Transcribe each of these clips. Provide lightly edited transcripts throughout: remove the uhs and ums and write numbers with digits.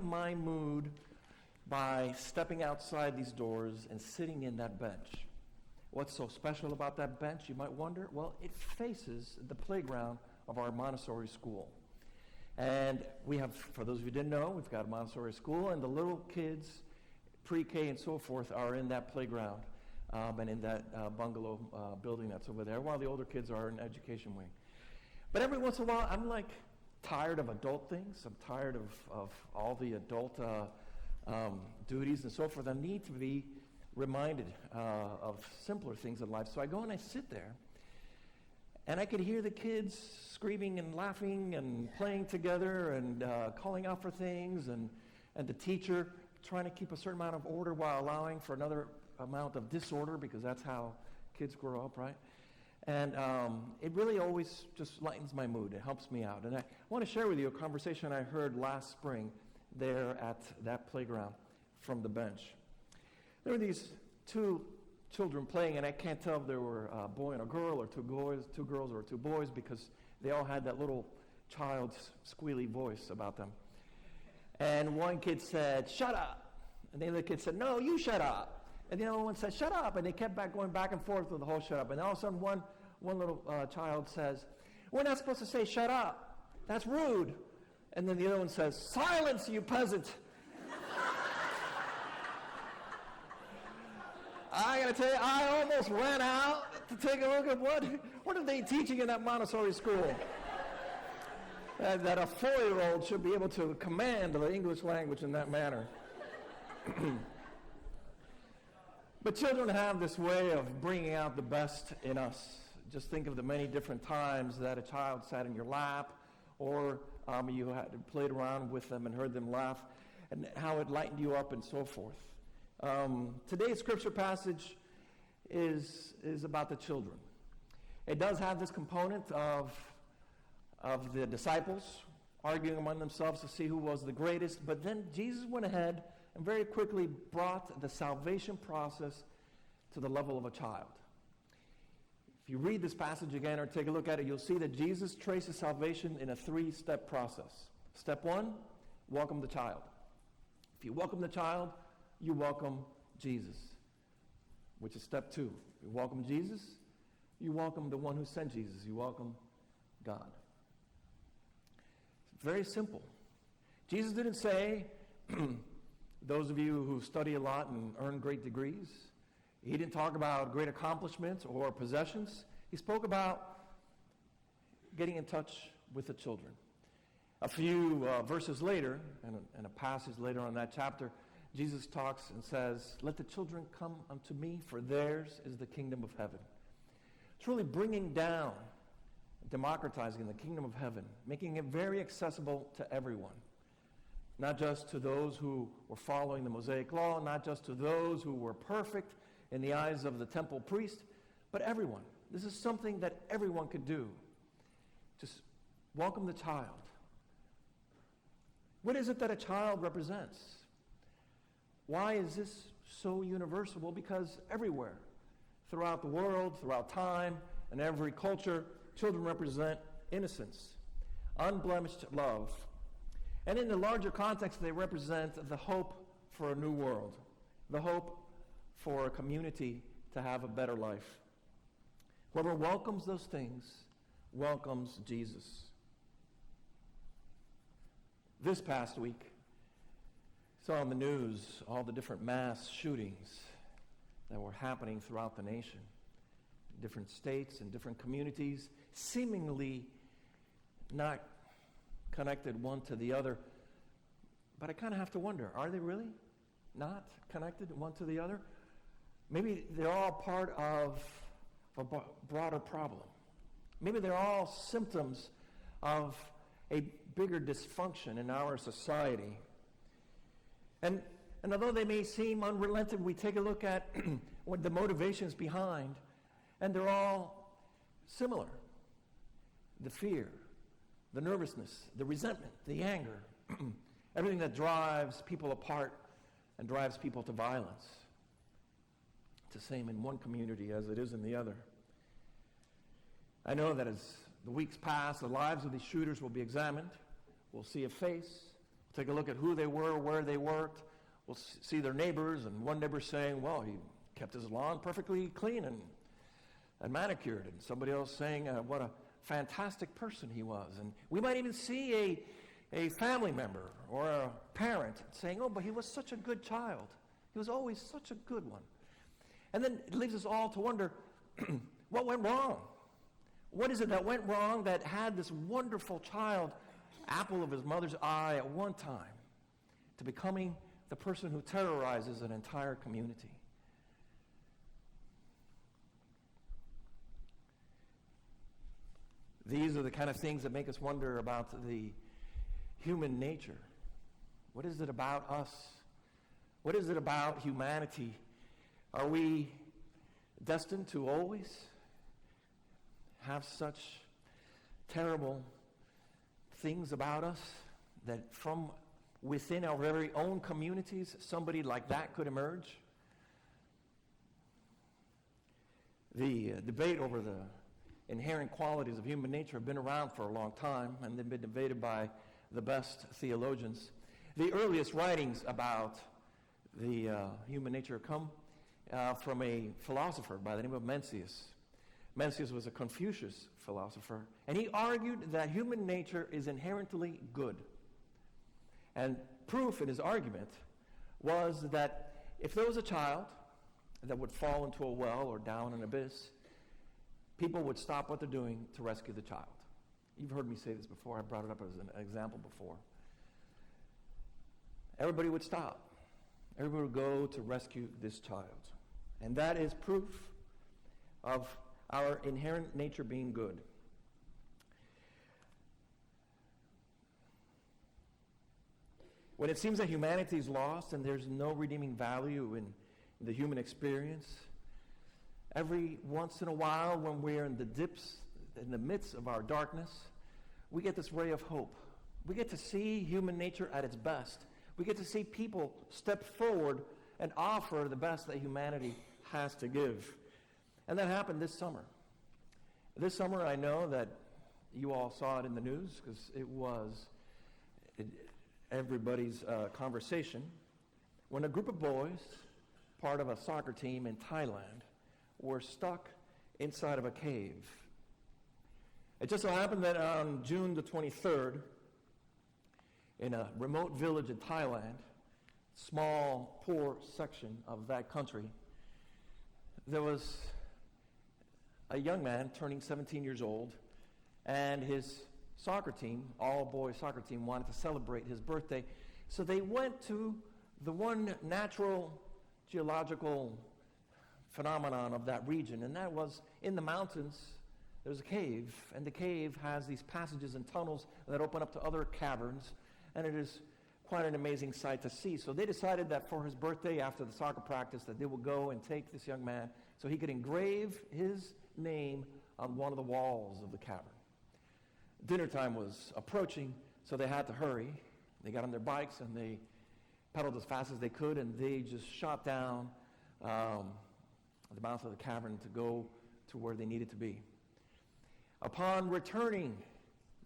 my mood by stepping outside these doors and sitting in that bench. What's so special about that bench, you might wonder? Well, it faces the playground of our Montessori school. And we have, for those of you who didn't know, we've got a Montessori school, and the little kids, pre-K and so forth, are in that playground and in that bungalow building that's over there, while the older kids are in the education wing. But every once in a while, I'm like tired of adult things. I'm tired of all the adult duties and so forth. I need to be reminded of simpler things in life. So I go and I sit there, and I could hear the kids screaming and laughing and playing together and calling out for things, and the teacher trying to keep a certain amount of order while allowing for another amount of disorder, because that's how kids grow up, right? And it really always just lightens my mood. It helps me out. And I want to share with you a conversation I heard last spring there at that playground from the bench. There were these two children playing, and I can't tell if they were a boy and a girl, or two girls or two boys, because they all had that little child's squealy voice about them. And one kid said, "Shut up." And the other kid said, "No, you shut up." And the other one said, "Shut up." And they kept going back and forth with the whole shut up. And all of a sudden, one little child says, "We're not supposed to say shut up. That's rude." And then the other one says, "Silence, you peasant." I got to tell you, I almost ran out to take a look at what are they teaching in that Montessori school. That a 4-year-old should be able to command the English language in that manner. But children have this way of bringing out the best in us. Just think of the many different times that a child sat in your lap, or you had played around with them and heard them laugh, and how it lightened you up and so forth. Today's scripture passage is about the children. It does have this component of the disciples arguing among themselves to see who was the greatest, but then Jesus went ahead and very quickly brought the salvation process to the level of a child. If you read this passage again or take a look at it, you'll see that Jesus traces salvation in a 3-step process. Step 1, welcome the child. If you welcome the child, you welcome Jesus, which is step 2. You welcome Jesus, you welcome the one who sent Jesus. You welcome God. It's very simple. Jesus didn't say, those of you who study a lot and earn great degrees, he didn't talk about great accomplishments or possessions. He spoke about getting in touch with the children. A few verses later, and a passage later on that chapter, Jesus talks and says, "Let the children come unto me, for theirs is the kingdom of heaven." It's really bringing down, democratizing the kingdom of heaven, making it very accessible to everyone. Not just to those who were following the Mosaic law, not just to those who were perfect in the eyes of the temple priest, but everyone. This is something that everyone could do. Just welcome the child. What is it that a child represents? Why is this so universal? Well, because everywhere, throughout the world, throughout time, and every culture, children represent innocence, unblemished love. And in the larger context, they represent the hope for a new world, the hope for a community to have a better life. Whoever welcomes those things welcomes Jesus. This past week, saw on the news all the different mass shootings that were happening throughout the nation, different states and different communities, seemingly not connected one to the other. But I kind of have to wonder, are they really not connected one to the other? Maybe they're all part of a broader problem. Maybe they're all symptoms of a bigger dysfunction in our society. And although they may seem unrelenting, we take a look at what the motivations behind, and they're all similar. The fear, the nervousness, the resentment, the anger, everything that drives people apart and drives people to violence. It's the same in one community as it is in the other. I know that as the weeks pass, the lives of these shooters will be examined. We'll see a face. We'll take a look at who they were, where they worked. We'll see their neighbors, and one neighbor saying, well, he kept his lawn perfectly clean and manicured, and somebody else saying what a fantastic person he was. And we might even see a family member or a parent saying, oh, but he was such a good child. He was always such a good one. And then it leaves us all to wonder, what went wrong? What is it that went wrong that had this wonderful child, apple of his mother's eye at one time, to becoming the person who terrorizes an entire community? These are the kind of things that make us wonder about the human nature. What is it about us? What is it about humanity? Are we destined to always have such terrible things about us that from within our very own communities, somebody like that could emerge? The debate over the inherent qualities of human nature have been around for a long time, and they've been debated by the best theologians. The earliest writings about the human nature come from a philosopher by the name of Mencius. Mencius was a Confucius philosopher, and he argued that human nature is inherently good. And proof in his argument was that if there was a child that would fall into a well or down an abyss, people would stop what they're doing to rescue the child. You've heard me say this before. I brought it up as an example before. Everybody would stop. Everybody would go to rescue this child. And that is proof of our inherent nature being good. When it seems that humanity is lost and there's no redeeming value in the human experience, every once in a while when we're in the midst of our darkness, we get this ray of hope. We get to see human nature at its best. We get to see people step forward and offer the best that humanity has to give. And that happened this summer. This summer, I know that you all saw it in the news because it was everybody's conversation, when a group of boys, part of a soccer team in Thailand, were stuck inside of a cave. It just so happened that on June the 23rd, in a remote village in Thailand, small, poor section of that country, there was a young man turning 17 years old, and his soccer team, all-boys soccer team, wanted to celebrate his birthday. So they went to the one natural geological phenomenon of that region, and that was in the mountains, there's a cave, and the cave has these passages and tunnels that open up to other caverns, and it is quite an amazing sight to see. So they decided that for his birthday, after the soccer practice, that they would go and take this young man so he could engrave his name on one of the walls of the cavern. Dinner time was approaching, so they had to hurry. They got on their bikes and they pedaled as fast as they could, and they just shot down the mouth of the cavern to go to where they needed to be. Upon returning,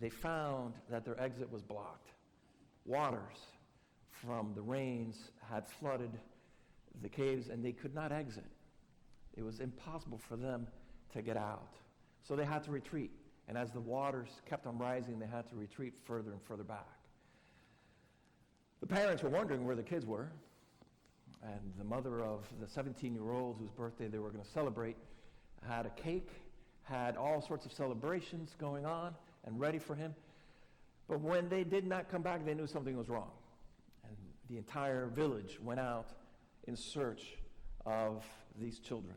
they found that their exit was blocked. Waters from the rains had flooded the caves, and they could not exit. It was impossible for them to get out. So they had to retreat. And as the waters kept on rising, they had to retreat further and further back. The parents were wondering where the kids were. And the mother of the 17-year-old whose birthday they were going to celebrate had a cake, had all sorts of celebrations going on and ready for him. But when they did not come back, they knew something was wrong. And the entire village went out in search of these children.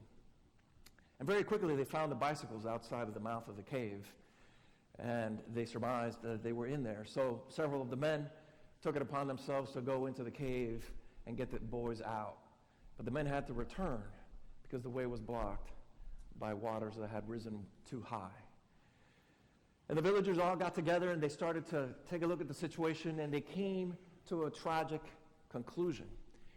And very quickly they found the bicycles outside of the mouth of the cave, and they surmised that they were in there. So several of the men took it upon themselves to go into the cave and get the boys out. But the men had to return because the way was blocked by waters that had risen too high. And the villagers all got together and they started to take a look at the situation, and they came to a tragic conclusion.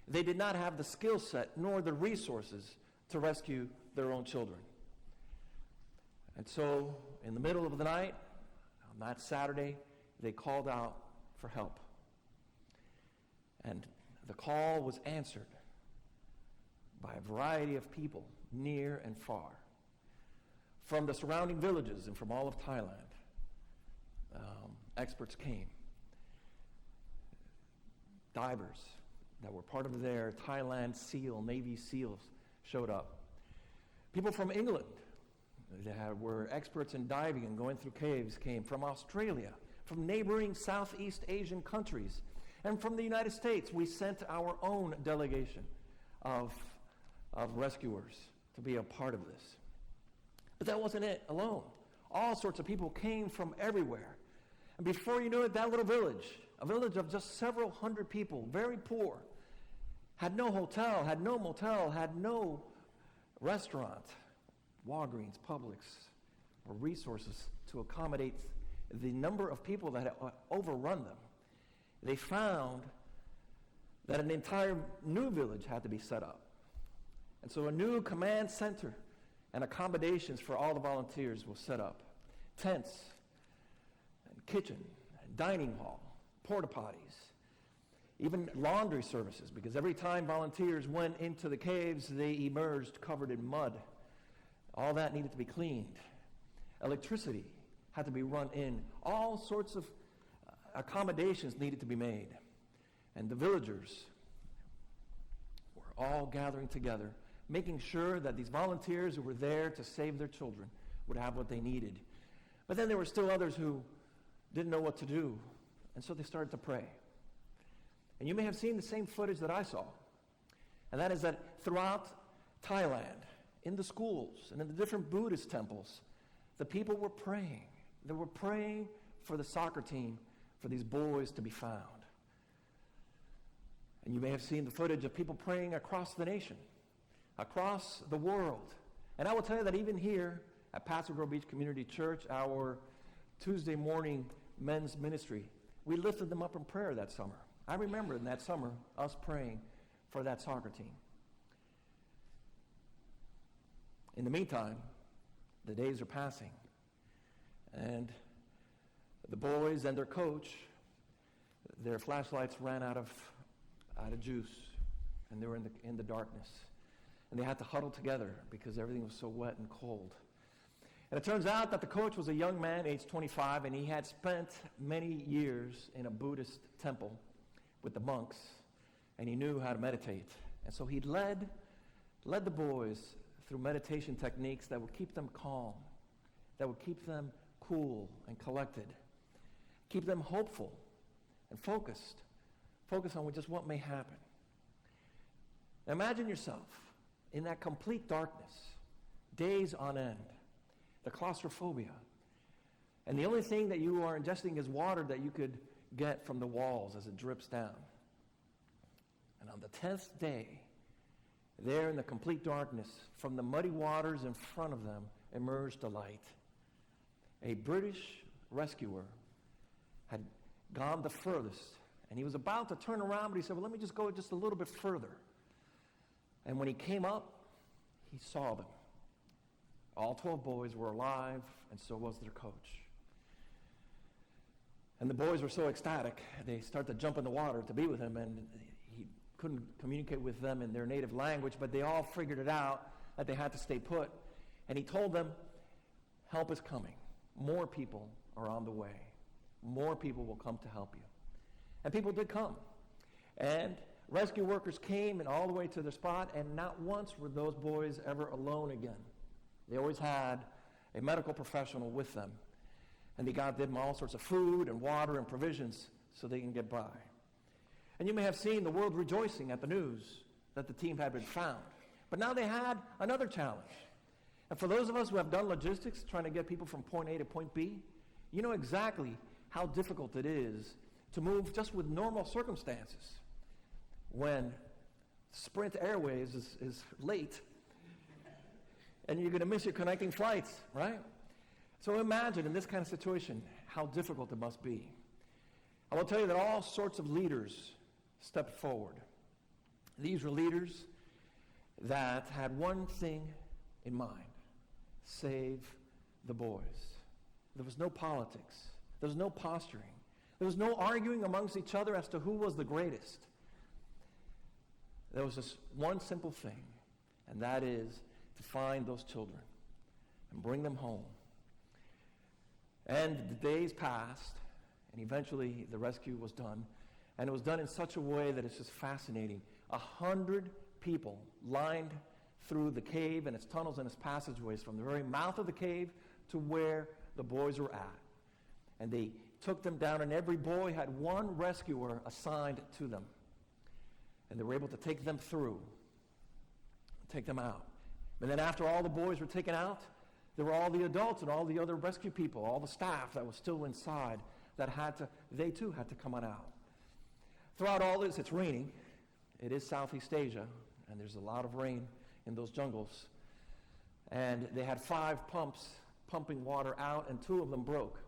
They did not have the skill set nor the resources to rescue their own children. And so, in the middle of the night, on that Saturday, they called out for help. the call was answered by a variety of people, near and far, from the surrounding villages and from all of Thailand. Experts came. Divers that were part of their Thailand SEAL, Navy SEALs, showed up. People from England that were experts in diving and going through caves came. From Australia, from neighboring Southeast Asian countries, and from the United States. We sent our own delegation of rescuers to be a part of this. But that wasn't it alone. All sorts of people came from everywhere. And before you knew it, that little village, a village of just several hundred people, very poor, had no hotel, had no motel, had no restaurant, Walgreens, Publix, or resources to accommodate the number of people that had overrun them. They found that an entire new village had to be set up. And so a new command center and accommodations for all the volunteers was set up. Tents, and kitchen, and dining hall, porta potties, even laundry services, because every time volunteers went into the caves, they emerged covered in mud. All that needed to be cleaned. Electricity had to be run in. All sorts of accommodations needed to be made. And the villagers were all gathering together, making sure that these volunteers who were there to save their children would have what they needed. But then there were still others who didn't know what to do, and so they started to pray. And you may have seen the same footage that I saw, and that is that throughout Thailand, in the schools and in the different Buddhist temples, the people were praying. They were praying for the soccer team, for these boys to be found. And you may have seen the footage of people praying across the nation, across the world. And I will tell you that even here at Pass-A-Grille Beach Community Church, our Tuesday morning men's ministry, we lifted them up in prayer that summer. I remember in that summer us praying for that soccer team. In the meantime, the days are passing, and the boys and their coach, their flashlights ran out of juice, and they were in the darkness. And they had to huddle together because everything was so wet and cold. And it turns out that the coach was a young man, age 25, and he had spent many years in a Buddhist temple with the monks, and he knew how to meditate. And so he led the boys through meditation techniques that would keep them calm, that would keep them cool and collected, keep them hopeful and focused on just what may happen. Now imagine yourself in that complete darkness, days on end, the claustrophobia, and the only thing that you are ingesting is water that you could get from the walls as it drips down. And on the 10th day, there in the complete darkness, from the muddy waters in front of them, emerged a light. A British rescuer had gone the furthest, and he was about to turn around, but he said, well, let me just go just a little bit further. And when he came up, he saw them. All 12 boys were alive, and so was their coach. And the boys were so ecstatic, they started to jump in the water to be with him, and he couldn't communicate with them in their native language, but they all figured it out that they had to stay put. And he told them, help is coming. More people are on the way. More people will come to help you. And people did come. And rescue workers came and all the way to their spot, and not once were those boys ever alone again. They always had a medical professional with them. And they got them all sorts of food and water and provisions so they can get by. And you may have seen the world rejoicing at the news that the team had been found. But now they had another challenge. And for those of us who have done logistics, trying to get people from point A to point B, you know exactly how difficult it is to move just with normal circumstances. When Sprint Airways is late, and you're going to miss your connecting flights, right? So imagine in this kind of situation how difficult it must be. I will tell you that all sorts of leaders stepped forward. These were leaders that had one thing in mind: save the boys. There was no politics. There was no posturing. There was no arguing amongst each other as to who was the greatest. there was this one simple thing, and that is to find those children and bring them home. And the days passed, and eventually the rescue was done. And it was done in such a way that it's just fascinating. 100 people lined through the cave and its tunnels and its passageways from the very mouth of the cave to where the boys were at. And they took them down, and every boy had one rescuer assigned to them. And they were able to take them through, take them out. And then after all the boys were taken out, there were all the adults and all the other rescue people, all the staff that was still inside that they too had to come on out. Throughout all this, it's raining. It is Southeast Asia, and there's a lot of rain in those jungles. And they had 5 pumps pumping water out, and 2 of them broke.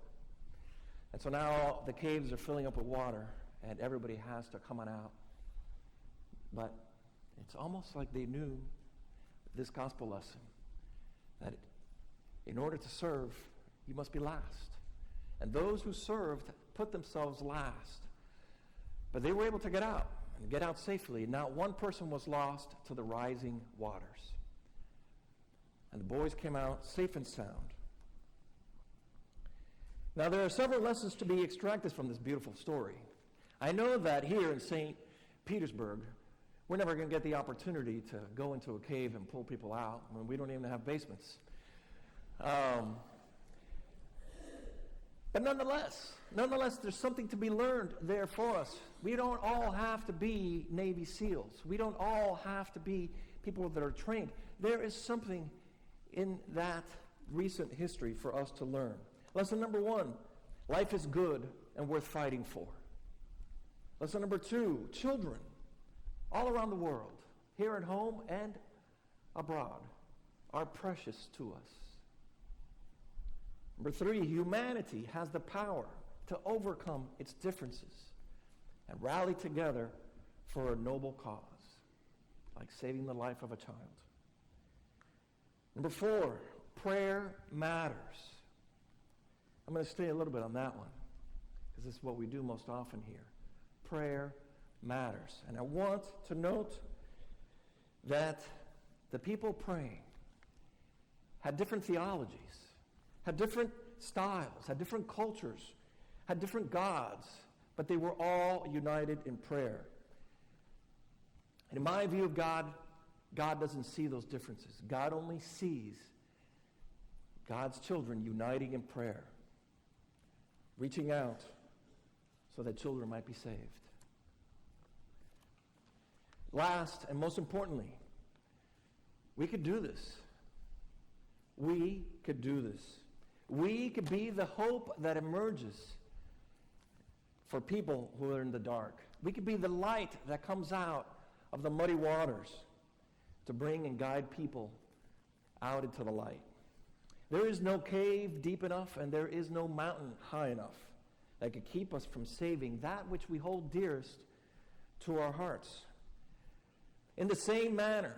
And so now the caves are filling up with water, and everybody has to come on out. But it's almost like they knew this gospel lesson, that in order to serve, you must be last. And those who served put themselves last. But they were able to get out safely. Not one person was lost to the rising waters. And the boys came out safe and sound. Now, there are several lessons to be extracted from this beautiful story. I know that here in St. Petersburg, we're never going to get the opportunity to go into a cave and pull people out when we don't even have basements. But nonetheless, there's something to be learned there for us. We don't all have to be Navy SEALs. We don't all have to be people that are trained. There is something in that recent history for us to learn. Lesson number 1, life is good and worth fighting for. Lesson number 2, children all around the world, here at home and abroad, are precious to us. Number 3, humanity has the power to overcome its differences and rally together for a noble cause, like saving the life of a child. Number 4, prayer matters. I'm going to stay a little bit on that one, because this is what we do most often here. Prayer matters. And I want to note that the people praying had different theologies, had different styles, had different cultures, had different gods, but they were all united in prayer. And in my view of God, God doesn't see those differences. God only sees God's children uniting in prayer, reaching out so that children might be saved. Last, and most importantly, we could do this. We could do this. We could be the hope that emerges for people who are in the dark. We could be the light that comes out of the muddy waters to bring and guide people out into the light. There is no cave deep enough, and there is no mountain high enough that could keep us from saving that which we hold dearest to our hearts. In the same manner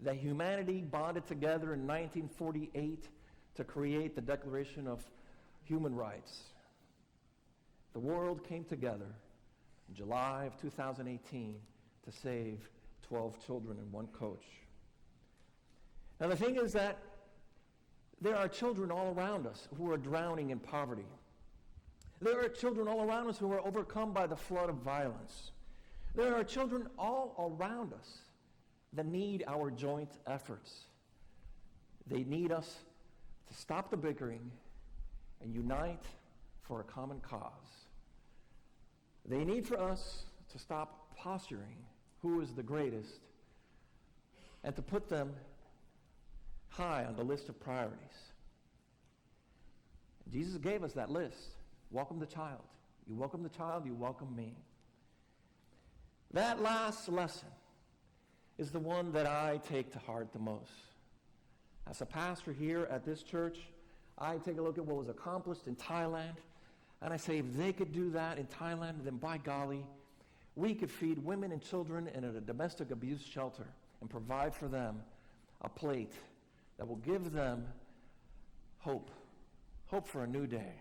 that humanity bonded together in 1948 to create the Declaration of Human Rights, the world came together in July of 2018 to save 12 children and 1 coach. Now the thing is that there are children all around us who are drowning in poverty. There are children all around us who are overcome by the flood of violence. There are children all around us that need our joint efforts. They need us to stop the bickering and unite for a common cause. They need for us to stop posturing who is the greatest and to put them high on the list of priorities. Jesus gave us that list. Welcome the child. You welcome the child, you welcome me. That last lesson is the one that I take to heart the most. As a pastor here at this church, I take a look at what was accomplished in Thailand, and I say, if they could do that in Thailand, then by golly, we could feed women and children in a domestic abuse shelter and provide for them a plate that will give them hope for a new day.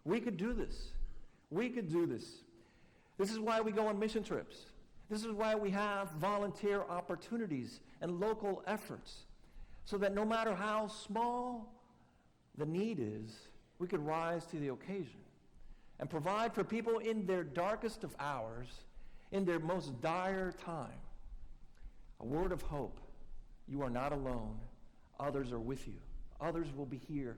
We could do this. We could do this. This is why we go on mission trips. This is why we have volunteer opportunities and local efforts, so that no matter how small the need is, we could rise to the occasion and provide for people in their darkest of hours, in their most dire time, a word of hope. You are not alone. Others are with you. Others will be here.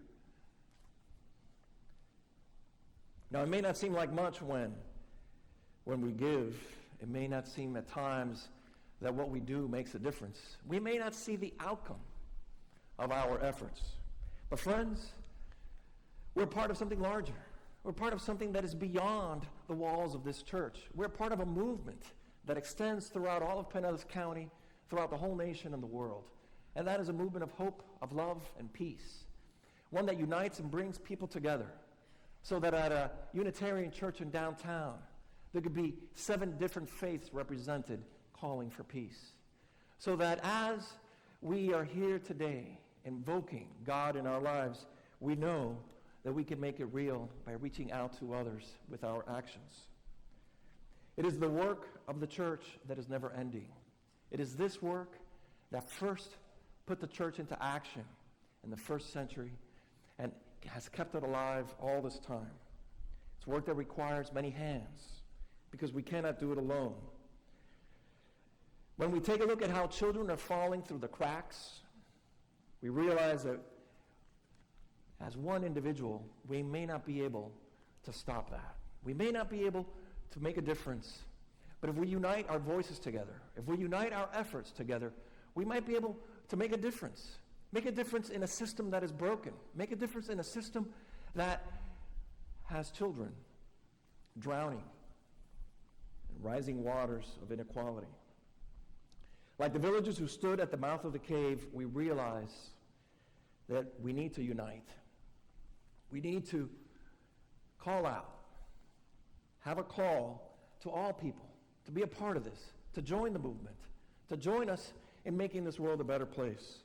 Now, it may not seem like much when we give. It may not seem at times that what we do makes a difference. We may not see the outcome of our efforts. But friends, we're part of something larger. We're part of something that is beyond the walls of this church. We're part of a movement that extends throughout all of Pinellas County, throughout the whole nation and the world. And that is a movement of hope, of love, and peace. One that unites and brings people together, so that at a Unitarian church in downtown, there could be 7 different faiths represented calling for peace. So that as we are here today invoking God in our lives, we know that we can make it real by reaching out to others with our actions. It is the work of the church that is never ending. It is this work that first put the church into action in the first century and has kept it alive all this time. It's work that requires many hands, because we cannot do it alone. When we take a look at how children are falling through the cracks, we realize that as one individual, we may not be able to stop that. We may not be able to make a difference. But if we unite our voices together, if we unite our efforts together, we might be able to make a difference. Make a difference in a system that is broken. Make a difference in a system that has children drowning in rising waters of inequality. Like the villagers who stood at the mouth of the cave, we realize that we need to unite. We need to call out, have a call to all people to be a part of this, to join the movement, to join us in making this world a better place.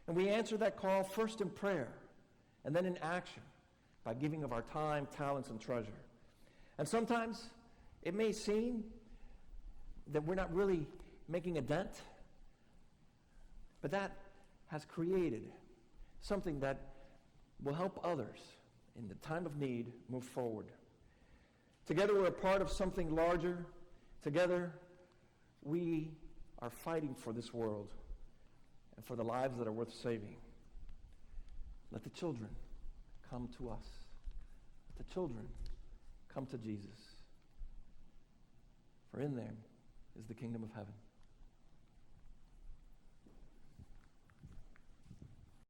And we answer that call first in prayer and then in action by giving of our time, talents, and treasure. And sometimes it may seem that we're not really making a dent, but that has created something that will help others in the time of need move forward. Together we're a part of something larger. Together we are fighting for this world and for the lives that are worth saving. Let the children come to us. Let the children come to Jesus. For in them is the kingdom of heaven.